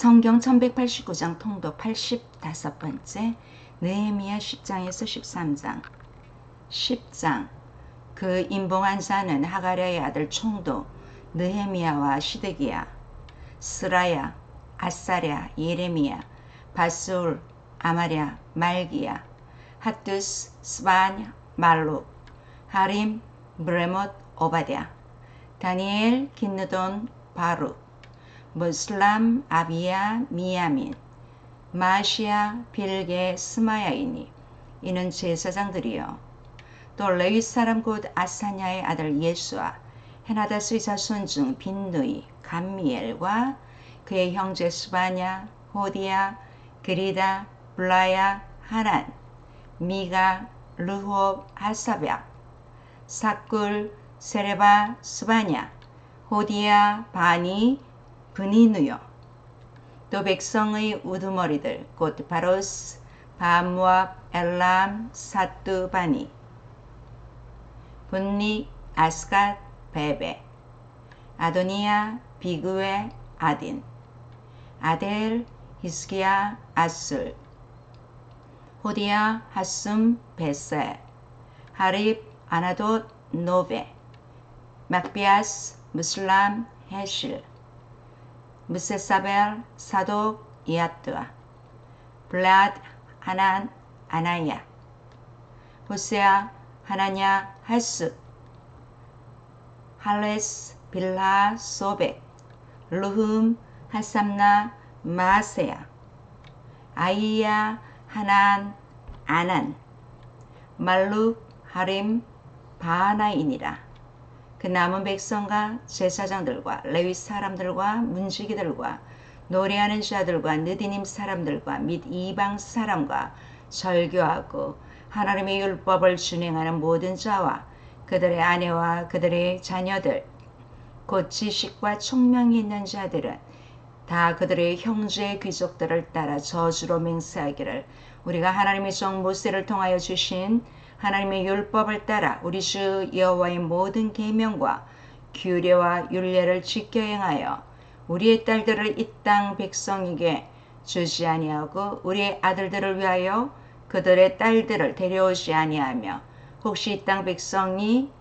성경 1189장 통독 85번째 느헤미야 10장에서 13장 10장 그 임봉한 자는 하가랴의 아들 총독 느헤미야와 시드기야, 스라야, 아사랴, 예레미야, 바술, 아마랴, 말기야, 핫두스, 스바냐, 말룩, 하림, 브레못, 오바댜, 다니엘, 긴느돈, 바룩, 무슬람, 아비야, 미야민, 마시야, 빌게, 스마야이니. 이는 제사장들이요. 또 레위 사람 곧 아사냐의 아들 예수아, 헤나다스의 자손 중 빈누이, 감미엘과 그의 형제 스바냐, 호디야, 그리다, 블라야, 하난, 미가, 르홉, 하사벽, 사꿀, 세레바, 스바냐, 호디야, 바니, 브니누요. 또 백성의 우두머리들 곧 바로스, 바모압, 엘람, 사뚜, 바니, 분리, 아스갓, 베베, 아도니야, 비그웨, 아딘, 아델, 히스기야, 아술, 호디야, 하숨, 베세, 하립, 아나돗, 노베, 막비아스, 무슬람, 헤실, 무세사벨, 사독, 이아뚜아, 블라드, 하난, 아나야, 호세아, 하나냐, 할숫, 할레스, 빌하, 소백, 루흠, 하삼나, 마세야, 아이야, 하난, 아난, 말룩, 하림, 바하나이니라. 그 남은 백성과 제사장들과 레위 사람들과 문지기들과 노래하는 자들과 느디님 사람들과 및 이방 사람과 절교하고 하나님의 율법을 준행하는 모든 자와 그들의 아내와 그들의 자녀들 곧 지식과 총명이 있는 자들은 다 그들의 형제의 귀족들을 따라 저주로 맹세하기를 우리가 하나님의 종 모세를 통하여 주신 하나님의 율법을 따라 우리 주 여호와의 모든 계명과 규례와 율례를 지켜 행하여 우리의 딸들을 이 땅 백성에게 주지 아니하고 우리의 아들들을 위하여 그들의 딸들을 데려오지 아니하며 혹시 이 땅 백성이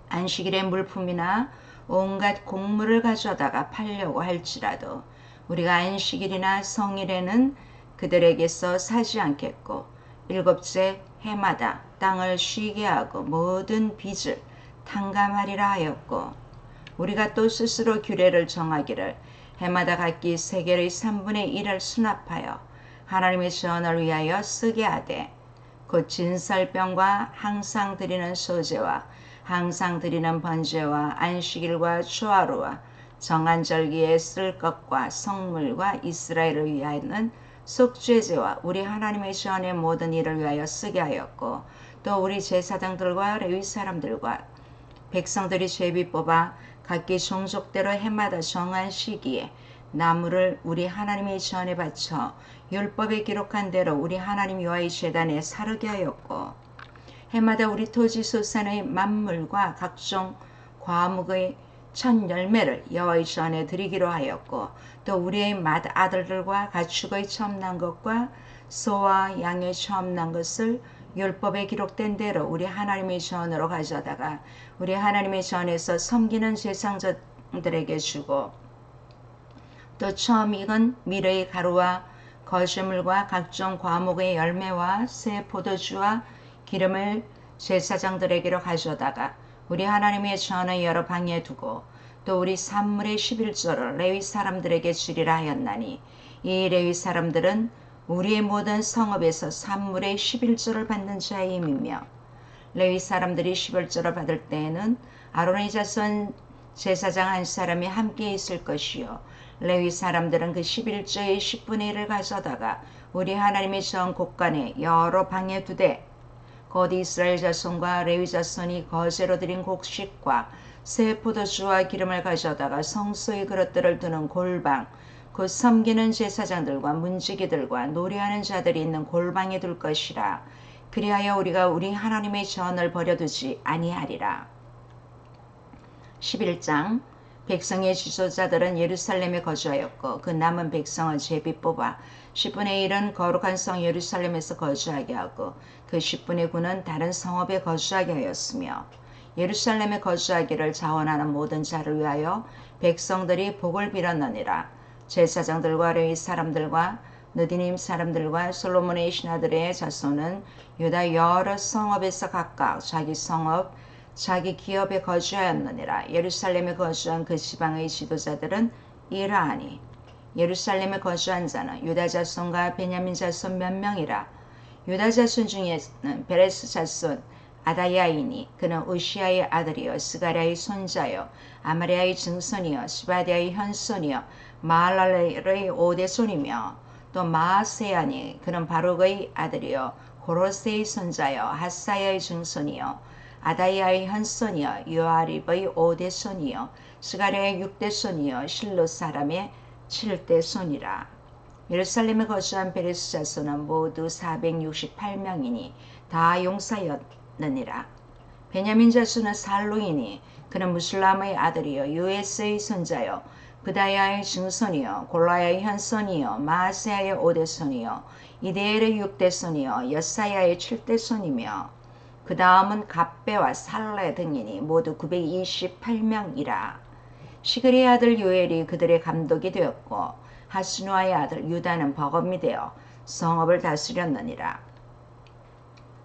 안식일의 물품이나 온갖 곡물을 가져다가 팔려고 할지라도 우리가 안식일이나 성일에는 그들에게서 사지 않겠고 일곱째 해마다 땅을 쉬게 하고 모든 빚을 탕감하리라 하였고 우리가 또 스스로 규례를 정하기를 해마다 각기 세겔의 3분의 1을 수납하여 하나님의 전을 위하여 쓰게 하되 곧 진설병과 항상 드리는 소제와 항상 드리는 번제와 안식일과 초하루와 정한 절기에 쓸 것과 성물과 이스라엘을 위하여는 속죄제와 우리 하나님의 전의 모든 일을 위하여 쓰게 하였고 또 우리 제사장들과 레위 사람들과 백성들이 제비 뽑아 각기 종족대로 해마다 정한 시기에 나무를 우리 하나님의 전에 바쳐 율법에 기록한 대로 우리 하나님 여호와의 제단에 사르게 하였고 해마다 우리 토지 소산의 만물과 각종 과목의 첫 열매를 여호와의 전에 드리기로 하였고 또 우리의 맏아들들과 가축의 처음 난 것과 소와 양의 처음 난 것을 율법에 기록된 대로 우리 하나님의 전으로 가져다가 우리 하나님의 전에서 섬기는 제사장들에게 주고 또 처음 익은 밀의 가루와 거주물과 각종 과목의 열매와 새 포도주와 기름을 제사장들에게로 가져다가 우리 하나님의 전의 여러 방에 두고 또 우리 산물의 11조를 레위 사람들에게 주리라 하였나니 이 레위 사람들은 우리의 모든 성읍에서 산물의 11조를 받는 자임이며 레위 사람들이 11조를 받을 때에는 아론의 자손 제사장 한 사람이 함께 있을 것이요 레위 사람들은 그 11조의 10분의 1을 가져다가 우리 하나님의 전 곳간에 여러 방에 두되 곧 이스라엘 자손과 레위 자손이 거제로 드린 곡식과 새 포도주와 기름을 가져다가 성소의 그릇들을 두는 골방 곧 섬기는 제사장들과 문지기들과 노래하는 자들이 있는 골방에 둘 것이라. 그리하여 우리가 우리 하나님의 전을 버려두지 아니하리라. 11장 백성의 지도자들은 예루살렘에 거주하였고 그 남은 백성은 제비 뽑아 10분의 1은 거룩한 성 예루살렘에서 거주하게 하고 그 10분의 9는 다른 성읍에 거주하게 하였으며 예루살렘에 거주하기를 자원하는 모든 자를 위하여 백성들이 복을 빌었느니라. 제사장들과 레위 사람들과 느디님 사람들과 솔로몬의 신하들의 자손은 유다 여러 성읍에서 각각 자기 성읍 자기 기업에 거주하였느니라. 예루살렘에 거주한 그 지방의 지도자들은 이러하니 예루살렘에 거주한 자는 유다 자손과 베냐민 자손 몇 명이라. 유다 자손 중에는 베레스 자손 아다야이니 그는 우시아의 아들이요 스가랴의 손자요 아마리아의 증손이요 스바디아의 현손이요 마할랄의 오대손이며 또 마아세야니 그는 바룩의 아들이요 고로세의 손자요 하사야의 증손이요 아다야의 현손이요 요아립의 오대손이요 스가랴의 육대손이요 실로 사람의 7대손이라. 예루살렘에 거주한 베레스 자손은 모두 468명이니 다 용사였느니라. 베냐민 자손은 살루이니 그는 무술람의 아들이요 요에스의 손자요 브다야의 증손이요 골라야의 현손이요 마아세야의 오대손이요 이데엘의 육대손이요 여사야의 7대손이며 그 다음은 갑배와 살레 등이니 모두 928명이라. 시그리의 아들 요엘이 그들의 감독이 되었고 하스누아의 아들 유다는 버검이 되어 성읍을 다스렸느니라.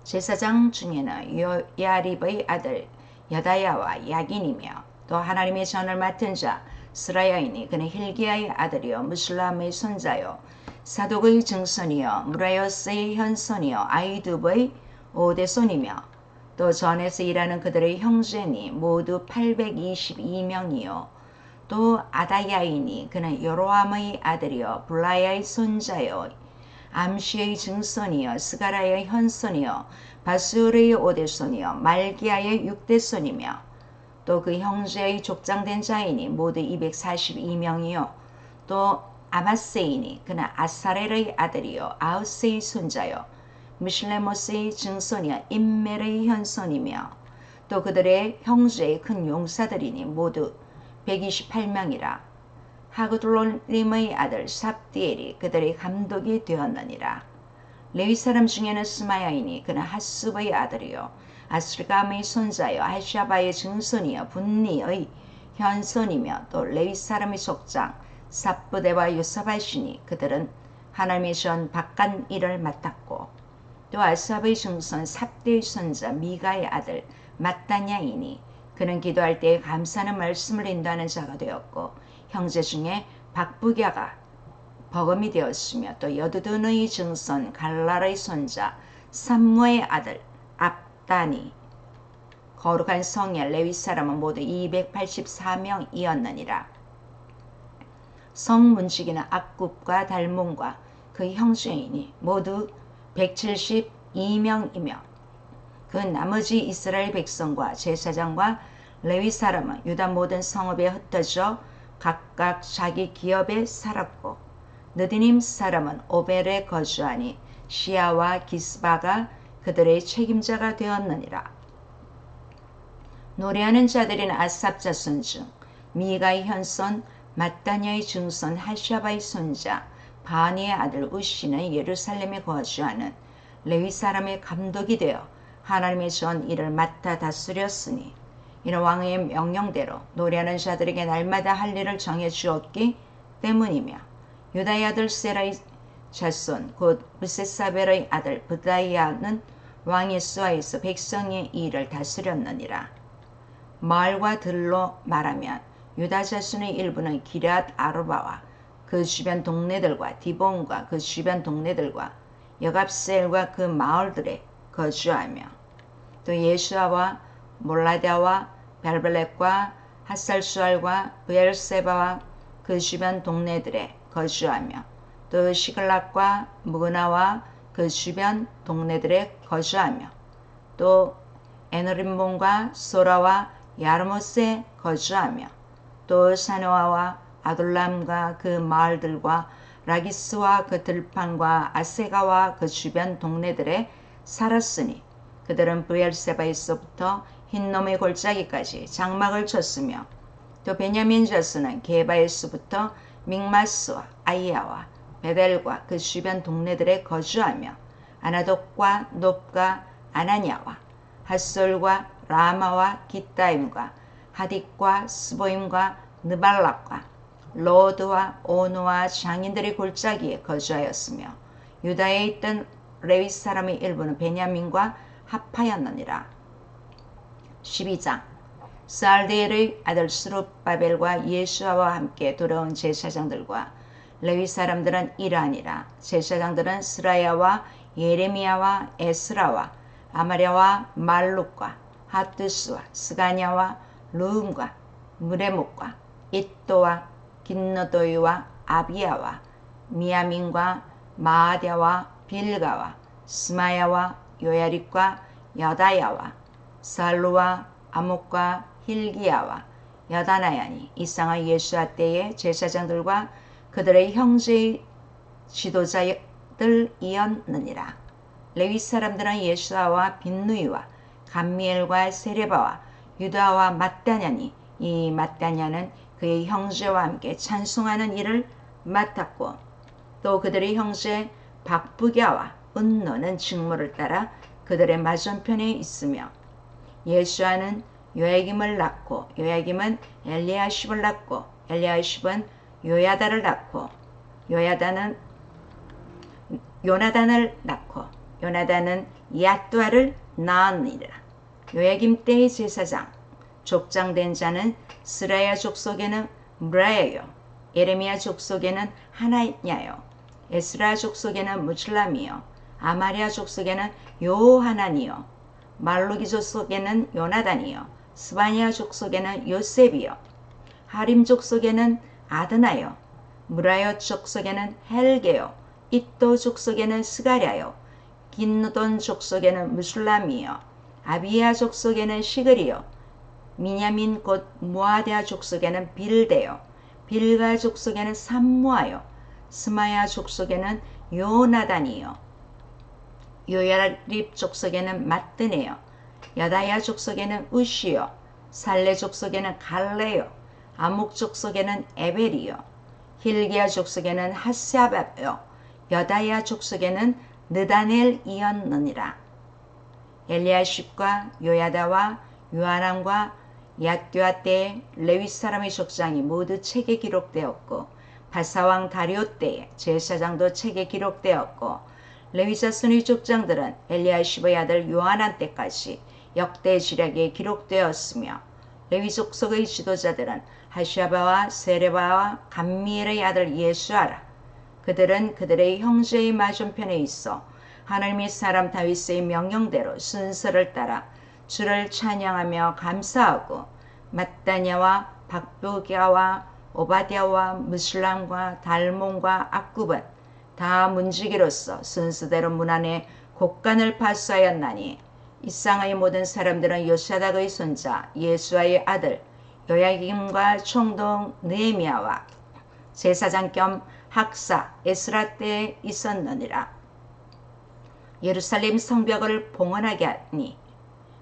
제사장 중에는 요야립의 아들 여다야와 야긴이며 또 하나님의 전을 맡은 자 스라야이니 그는 힐기야의 아들이요 무슬람의 손자요 사독의 증손이요 무라요스의 현손이요 아이두브의 오대손이며 또 전에서 일하는 그들의 형제니 모두 822명이요 또 아다야이니 그는 여로함의 아들이요 블라야의 손자요 암시의 증손이요 스가라의 현손이요 바술의 오대손이요 말기야의 육대손이며 또 그 형제의 족장된 자이니 모두 242명이요 또 아마세이니 그는 아사렐의 아들이요 아우스의 손자요 미실레모스의 증손이요 임멜의 현손이며 또 그들의 형제의 큰 용사들이니 모두 128명이라. 하그둘림의 아들 삽디엘이 그들의 감독이 되었느니라. 레위 사람 중에는 스마야이니 그는 하숲의 아들이요 아스르감의 손자요 하샤바의 증손이요 분니의 현손이며 또 레위 사람의 속장 삽부대와 요사바시니 그들은 하나님의 전 바깥 일을 맡았고 또 아삽의 증손 삽대의 손자 미가의 아들 마따냐이니 그는 기도할 때에 감사하는 말씀을 인도하는 자가 되었고 형제 중에 박부갸가 버금이 되었으며 또 여두둔의 증손 갈랄의 손자 삼무의 아들 압다니 거룩한 성의 레위 사람은 모두 284명이었느니라. 성 문지기는 악굽과 달몬과 그 형제이니 모두 172명이며 그 나머지 이스라엘 백성과 제사장과 레위 사람은 유다 모든 성읍에 흩어져 각각 자기 기업에 살았고 느디님 사람은 오벨에 거주하니 시아와 기스바가 그들의 책임자가 되었느니라. 노래하는 자들인 아삽 자손 중 미가의 현손 마따냐의 증손 하샤바의 손자 바니의 아들 우시는 예루살렘에 거주하는 레위 사람의 감독이 되어 하나님의 전 일을 맡아 다스렸으니 이는 왕의 명령대로 노래하는 자들에게 날마다 할 일을 정해주었기 때문이며 유다의 아들 세라의 자손 곧 무세사벨의 아들 브다이아는 왕의 수하에서 백성의 일을 다스렸느니라. 마을과 들로 말하면 유다 자손의 일부는 기럇 아르바와 그 주변 동네들과 디본과 그 주변 동네들과 여갑셀과 그 마을들에 거주하며 또 예수아와 몰라다와 벨벨렛과 핫살수알과 브엘세바와 그 주변 동네들에 거주하며 또 시글락과 무그나와 그 주변 동네들에 거주하며 또 에너림몬과 소라와 야르못에 거주하며 또 사노아와 아둘람과 그 마을들과 라기스와 그 들판과 아세가와 그 주변 동네들에 살았으니 그들은 브엘세바에서부터 흰놈의 골짜기까지 장막을 쳤으며 또 베냐민 자손은 게바에서부터 믹마스와 아이야와 베델과 그 주변 동네들에 거주하며 아나독과 놉과 아나냐와 핫솔과 라마와 기타임과 하딕과 스보임과 느발락과 로드와 오노와 장인들의 골짜기에 거주하였으며 유다에 있던 레위 사람의 일부는 베냐민과 합하였느니라. 12장 스알디엘의 아들 스룹바벨과 예수아와 함께 돌아온 제사장들과 레위 사람들은 이러하니라. 제사장들은 스라야와 예레미야와 에스라와 아마랴와 말룩과 하트스와 스가냐와 르움과 무레목과 이또와 긴너도이와 아비야와 미야민과 마아랴와 빌가와 스마야와 요야립과 여다야와 살루와 아목과 힐기야와 여다나야니 이상의 예수아 때의 제사장들과 그들의 형제의 지도자들이었느니라. 레위 사람들은 예수아와 빈누이와 감미엘과 세레바와 유다와 mat다냐니 이 mat다냐는 그의 형제와 함께 찬송하는 일을 맡았고 또 그들의 형제 박부갸와 은노는 직무를 따라 그들의 맞은편에 있으며 예수아는 요야김을 낳고 요야김은 엘리야십을 낳고 엘리야십은 요야다를 낳고 요나단을 낳고 요나단은 야뚜아를 낳았느니라. 요야김 때의 제사장 족장된 자는 스라야 족속에는 무라야요 예레미야 족속에는 하나냐요 에스라 족속에는 무슬람이요 아마랴 족속에는 요하나니요 말루기 족속에는 요나단이요 스바냐 족속에는 요셉이요 하림 족속에는 아드나요 무라요 족속에는 헬게요 이또 족속에는 스가랴요 긴누돈 족속에는 무슬람이요 아비야 족속에는 시그리요 미냐민 곧 무아랴 족속에는 빌데요 빌가 족속에는 삼무아요 스마야 족속에는 요나단이요 요야립 족속에는 마뜨네요 여다야 족속에는 우시요 살레 족속에는 갈레요 아목 족속에는 에벨이요 힐기야 족속에는 하사바요 여다야 족속에는 느다넬이었느니라. 엘리야십과 요야다와 요하람과 야뚜아 때에 레위 사람의 족장이 모두 책에 기록되었고 바사왕 다리오 때에 제사장도 책에 기록되었고 레위 자손의 족장들은 엘리야십의 아들 요하난 때까지 역대 지략에 기록되었으며 레위 족속의 지도자들은 하샤바와 세레바와 감미엘의 아들 예수아라. 그들은 그들의 형제의 맞은편에 있어 하나님의 사람 다윗의 명령대로 순서를 따라 주를 찬양하며 감사하고 mat다냐와 박부갸와 오바댜와 무슬람과 달몬과 악굽은 다 문지기로서 순서대로 문 안에 곡간을 파수하였나니 이쌍의 모든 사람들은 요사닥의 손자 예수아의 아들 요야김과 총독 느헤미야와 제사장 겸 학사 에스라 때에 있었느니라. 예루살렘 성벽을 봉헌하게 하니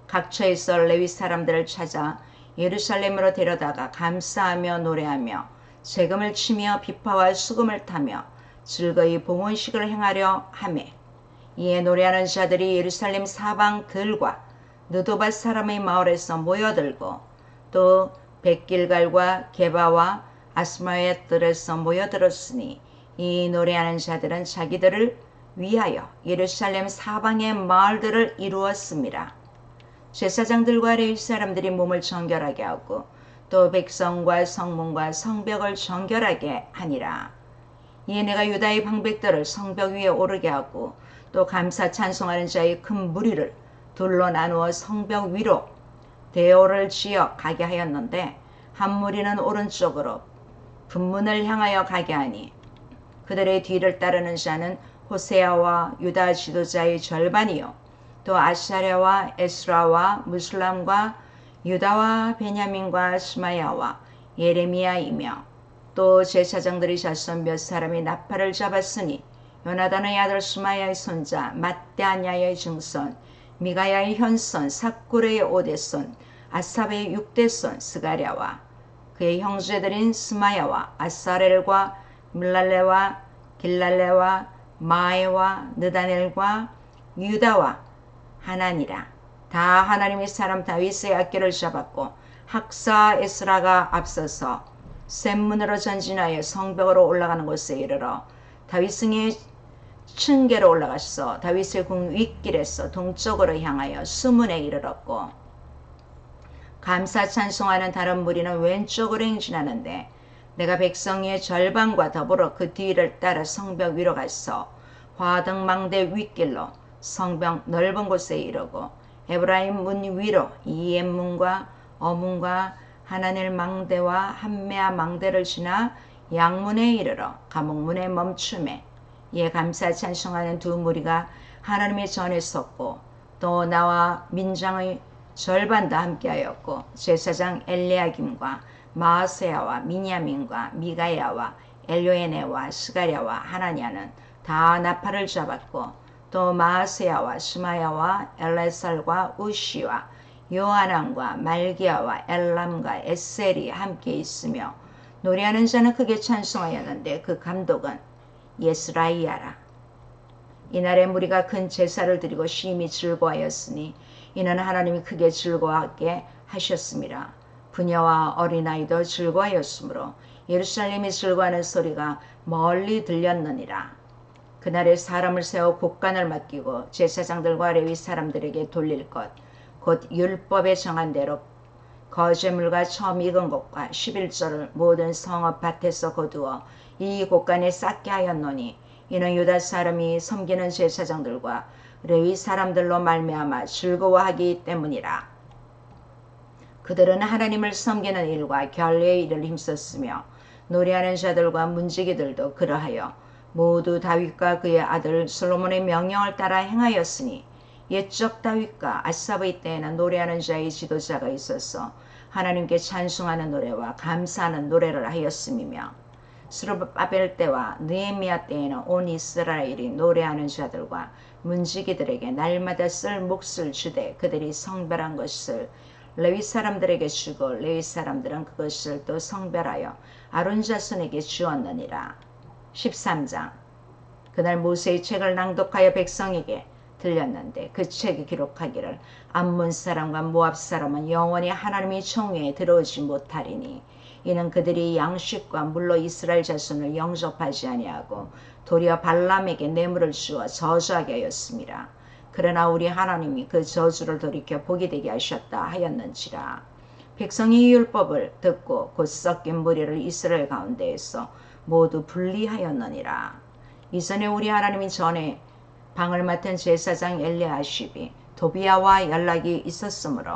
각처에서 레위 사람들을 찾아 예루살렘으로 데려다가 감사하며 노래하며 세금을 치며 비파와 수금을 타며 즐거이 봉헌식을 행하려 하매 이에 노래하는 자들이 예루살렘 사방 들과 느도바 사람의 마을에서 모여들고 또 백길갈과 게바와 아스마의 뜰에서 모여들었으니 이 노래하는 자들은 자기들을 위하여 예루살렘 사방의 마을들을 이루었습니다. 제사장들과 레위 사람들이 몸을 정결하게 하고 또 백성과 성문과 성벽을 정결하게 하니라. 이에 내가 유다의 방백들을 성벽 위에 오르게 하고 또 감사 찬송하는 자의 큰 무리를 둘로 나누어 성벽 위로 대오를 지어 가게 하였는데 한 무리는 오른쪽으로 분문을 향하여 가게 하니 그들의 뒤를 따르는 자는 호세아와 유다 지도자의 절반이요 또 아샤랴와 에스라와 무슬람과 유다와 베냐민과 스마야와 예레미야이며 또 제사장들의 자손 몇 사람이 나팔을 잡았으니 요나단의 아들 스마야의 손자 mat다냐의 증손 미가야의 현손 삭굴의 오대손 아삽의 육대손 스가랴와 그의 형제들인 스마야와 아사렐과 밀랄레와 길랄레와 마에와 느다넬과 유다와 하나니라. 다 하나님의 사람 다윗의 악기를 잡았고 학사 에스라가 앞서서 샘문으로 전진하여 성벽으로 올라가는 곳에 이르러 다윗 승의 층계로 올라갔어. 다윗의 궁 윗길에서 동쪽으로 향하여 수문에 이르렀고 감사 찬송하는 다른 무리는 왼쪽으로 행진하는데 내가 백성의 절반과 더불어 그 뒤를 따라 성벽 위로 갔어. 화등망대 윗길로 성벽 넓은 곳에 이르고 에브라임 문 위로 이엠문과 어문과 하나넬 망대와 한메아 망대를 지나 양문에 이르러 감옥문에 멈춤에 이에 감사 찬송하는 두 무리가 하나님의 전에 섰고 또 나와 민장의 절반도 함께하였고 제사장 엘리야김과 마아세야와 미냐민과 미가야와 엘요에네와 스가랴와 하나냐는 다 나팔을 잡았고 또 마아세야와 스마야와 엘레살과 우시와 요하난과 말기야와 엘람과 에셀이 함께 있으며 노래하는 자는 크게 찬송하였는데 그 감독은 예스라이야라. 이날에 무리가 큰 제사를 드리고 심히 즐거워하였으니 이는 하나님이 크게 즐거워하게 하셨습니다. 부녀와 어린아이도 즐거워하였으므로 예루살렘이 즐거워하는 소리가 멀리 들렸느니라. 그날에 사람을 세워 곡간을 맡기고 제사장들과 레위 사람들에게 돌릴 것 곧 율법에 정한 대로 거제물과 처음 익은 것과 11조를 모든 성읍 밭에서 거두어 이 곡간에 쌓게 하였노니 이는 유다 사람이 섬기는 제사장들과 레위 사람들로 말미암아 즐거워하기 때문이라. 그들은 하나님을 섬기는 일과 결례의 일을 힘썼으며 노래하는 자들과 문지기들도 그러하여 모두 다윗과 그의 아들 솔로몬의 명령을 따라 행하였으니 옛적 다윗과 아삽의 때에는 노래하는 자의 지도자가 있어서 하나님께 찬송하는 노래와 감사하는 노래를 하였음이며 스룹바벨 때와 느헤미야 때에는 온 이스라엘이 노래하는 자들과 문지기들에게 날마다 쓸 몫을 주되 그들이 성별한 것을 레위 사람들에게 주고 레위 사람들은 그것을 또 성별하여 아론 자손에게 주었느니라. 13장. 그날 모세의 책을 낭독하여 백성에게 들렸는데 그 책이 기록하기를 암몬 사람과 모압 사람은 영원히 하나님의 총회에 들어오지 못하리니 이는 그들이 양식과 물로 이스라엘 자손을 영접하지 아니하고 도리어 발람에게 뇌물을 주어 저주하게 하였습니다. 그러나 우리 하나님이 그 저주를 돌이켜 복이 되게 하셨다 하였는지라. 백성이 이 율법을 듣고 곧 섞인 무리를 이스라엘 가운데에서 모두 분리하였느니라. 이전에 우리 하나님이 전에 방을 맡은 제사장 엘리야십이 도비야와 연락이 있었으므로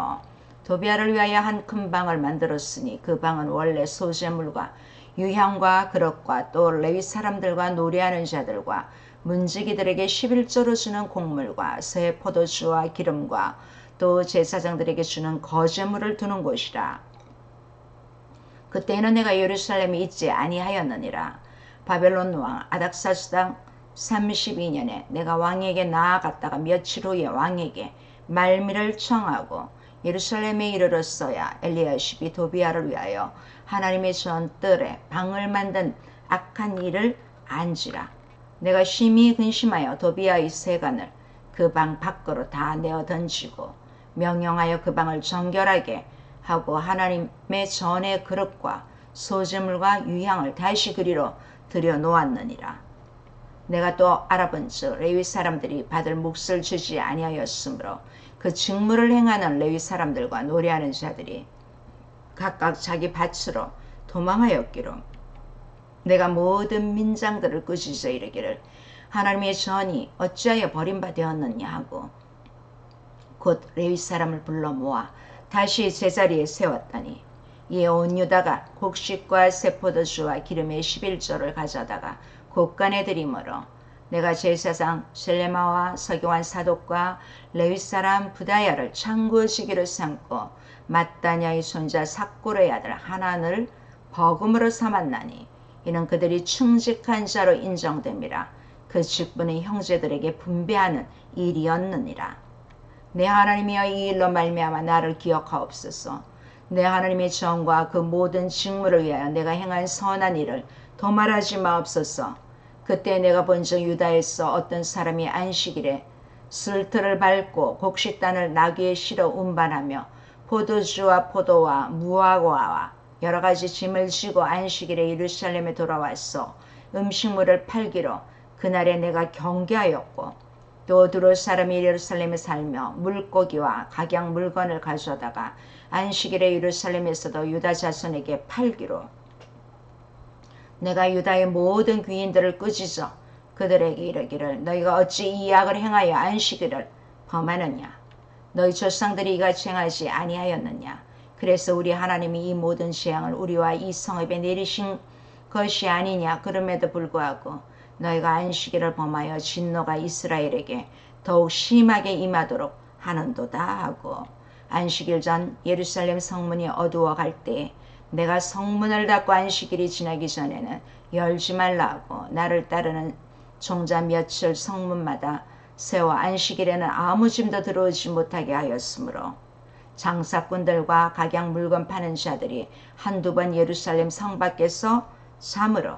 도비야를 위하여 한 큰 방을 만들었으니 그 방은 원래 소재물과 유향과 그릇과 또 레위 사람들과 노래하는 자들과 문지기들에게 11조로 주는 곡물과 새 포도주와 기름과 또 제사장들에게 주는 거제물을 두는 곳이라. 그때에는 내가 예루살렘에 있지 아니하였느니라. 바벨론 왕 아닥사스당 32년에 내가 왕에게 나아갔다가 며칠 후에 왕에게 말미를 청하고 예루살렘에 이르렀어야 엘리야십이 도비야를 위하여 하나님의 전뜰에 방을 만든 악한 일을 안지라. 내가 심히 근심하여 도비야의 세간을 그 방 밖으로 다 내어 던지고 명령하여 그 방을 정결하게 하고 하나님의 전의 그릇과 소재물과 유향을 다시 그리로 들여 놓았느니라. 내가 또 알아본즉 레위 사람들이 받을 몫을 주지 아니하였으므로 그 직무를 행하는 레위 사람들과 노래하는 자들이 각각 자기 밭으로 도망하였기로 내가 모든 민장들을 꾸짖어 이르기를 하나님의 전이 어찌하여 버림받았느냐 하고 곧 레위 사람을 불러 모아 다시 제자리에 세웠더니 이에 온 유다가 곡식과 세포도주와 기름의 11조를 가져다가 곡간에 드림으로 내가 제사장 셀레마와 서기관 사독과 레위 사람 부다야를 창구지기로 삼고 mat다냐의 손자 삭골의 아들 하난을 버금으로 삼았나니 이는 그들이 충직한 자로 인정됨이라. 그 직분의 형제들에게 분배하는 일이었느니라. 내 하나님이여 이 일로 말미암아 나를 기억하옵소서. 내 하나님의 정과 그 모든 직무를 위하여 내가 행한 선한 일을 도말하지 마옵소서. 그때 내가 본즉 유다에서 어떤 사람이 안식일에 슬트를 밟고 곡식단을 나귀에 실어 운반하며 포도주와 포도와 무화과와 여러 가지 짐을 지고 안식일에 예루살렘에 돌아왔어 음식물을 팔기로 그날에 내가 경계하였고 또 두로 사람이 예루살렘에 살며 물고기와 각양 물건을 가져다가 안식일에 예루살렘에서도 유다 자손에게 팔기로 내가 유다의 모든 귀인들을 꾸짖어 그들에게 이르기를 너희가 어찌 이 악을 행하여 안식일을 범하느냐. 너희 조상들이 이같이 행하지 아니하였느냐. 그래서 우리 하나님이 이 모든 재앙을 우리와 이 성읍에 내리신 것이 아니냐. 그럼에도 불구하고 너희가 안식일을 범하여 진노가 이스라엘에게 더욱 심하게 임하도록 하는도다 하고 안식일 전 예루살렘 성문이 어두워갈 때에 내가 성문을 닫고 안식일이 지나기 전에는 열지 말라 하고 나를 따르는 종자 며칠 성문마다 세워 안식일에는 아무 짐도 들어오지 못하게 하였으므로 장사꾼들과 각양 물건 파는 자들이 한두 번 예루살렘 성 밖에서 잠으로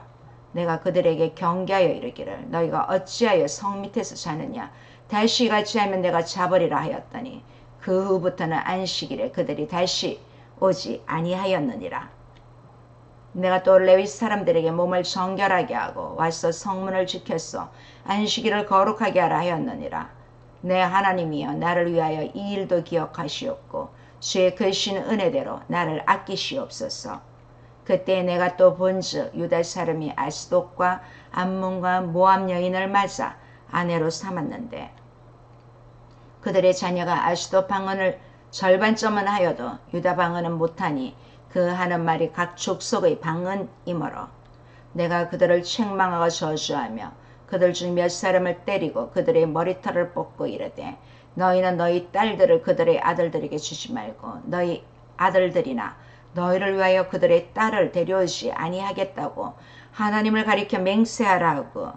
내가 그들에게 경계하여 이르기를 너희가 어찌하여 성 밑에서 자느냐. 다시 같이 하면 내가 잡으리라 하였더니 그 후부터는 안식일에 그들이 다시 오지 아니하였느니라. 내가 또 레위 사람들에게 몸을 정결하게 하고 와서 성문을 지켰어 안식일을 거룩하게 하라 하였느니라. 내 하나님이여 나를 위하여 이 일도 기억하시옵고 주의 크신 은혜대로 나를 아끼시옵소서. 그때 내가 또 본즉 유다 사람이 아스돗과 암몬과 모압 여인을 맞아 아내로 삼았는데 그들의 자녀가 아스돗 방언을 절반쯤은 하여도 유다 방언은 못하니 그 하는 말이 각 족속의 방언이므로 내가 그들을 책망하고 저주하며 그들 중 몇 사람을 때리고 그들의 머리털을 뽑고 이르되 너희는 너희 딸들을 그들의 아들들에게 주지 말고 너희 아들들이나 너희를 위하여 그들의 딸을 데려오지 아니하겠다고 하나님을 가리켜 맹세하라 하고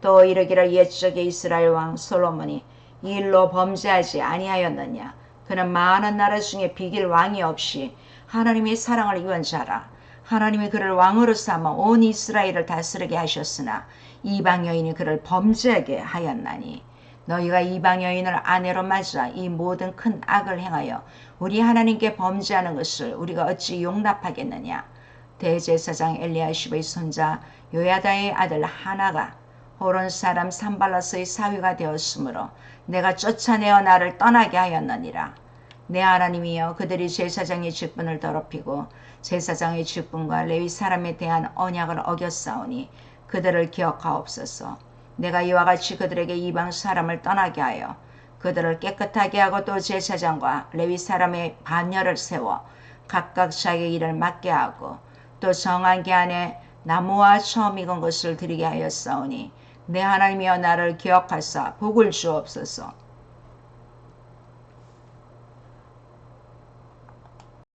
또 이르기를 옛적에 이스라엘 왕 솔로몬이 이 일로 범죄하지 아니하였느냐. 그는 많은 나라 중에 비길 왕이 없이 하나님의 사랑을 입은 자라. 하나님이 그를 왕으로 삼아 온 이스라엘을 다스리게 하셨으나 이방 여인이 그를 범죄하게 하였나니 너희가 이방 여인을 아내로 맞아 이 모든 큰 악을 행하여 우리 하나님께 범죄하는 것을 우리가 어찌 용납하겠느냐. 대제사장 엘리야십의 손자 요야다의 아들 하나가 호론 사람 산발라스의 사위가 되었으므로 내가 쫓아내어 나를 떠나게 하였느니라. 내 하나님이여 그들이 제사장의 직분을 더럽히고 제사장의 직분과 레위 사람에 대한 언약을 어겼사오니 그들을 기억하옵소서. 내가 이와 같이 그들에게 이방 사람을 떠나게 하여 그들을 깨끗하게 하고 또 제사장과 레위 사람의 반열을 세워 각각 자기 일을 맡게 하고 또 정한 기 안에 나무와 처음 익은 것을 드리게 하였사오니 내 하나님이여 나를 기억하사 복을 주옵소서.